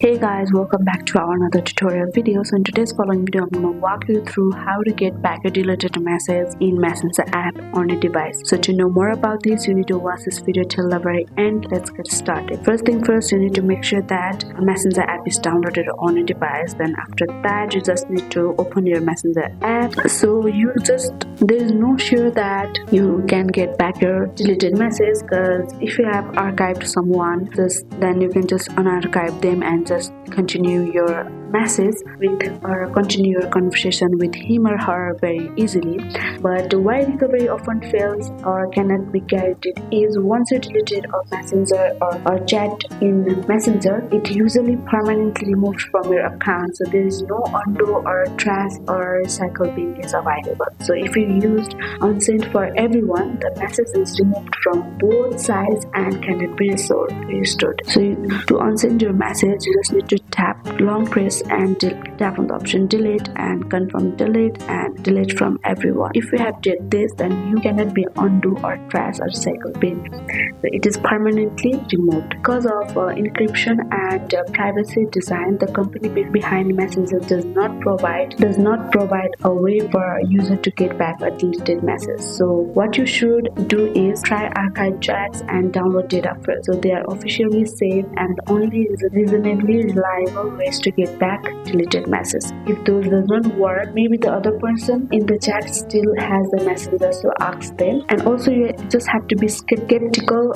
Hey guys, welcome back to our another tutorial video. So in today's following video, I'm going to walk you through how to get back your deleted message in Messenger app on your device. So to know more about this, you need to watch this video till the very end. Let's get started. First thing first, you need to make sure that Messenger app is downloaded on your device. Then after that, you just need to open your Messenger app. So there is no sure that you can get back your deleted message, because if you have archived someone, then you can just unarchive them and just continue your message with or continue your conversation with him or her very easily. But why recovery often fails or cannot be guaranteed is once you deleted a messenger or chat in Messenger, it usually permanently removed from your account. So there is no undo or trash or recycle bin is available. So if you used unsent for everyone, the message is removed from both sides and cannot be restored. So to unsend your message, you just need to tap long press and tap on the option delete and confirm delete and delete from everyone. If you have did this, then you cannot be undo or trash or recycle bin. So it is permanently removed. Because of encryption and privacy design, the company behind Messenger does not provide a way for a user to get back a deleted message. So what you should do is try archive chats and download data first. So they are officially safe and only reasonably reliable ways to get back deleted messages. If those does not work, maybe the other person in the chat still has the messenger, so ask them. And also you just have to be skeptical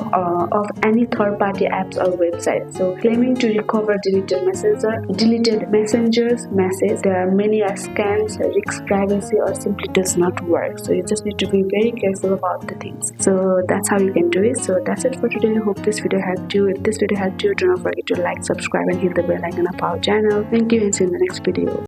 of any third-party apps or websites. So claiming to recover deleted messengers message, there are many scams, risks privacy, or simply does not work. So you just need to be very careful about the things. So that's how you can do it. So that's it for today. I hope this video helped you. If this video helped you, do not forget to like, subscribe and hit the bell icon of our channel. Thank you and see you in the next video.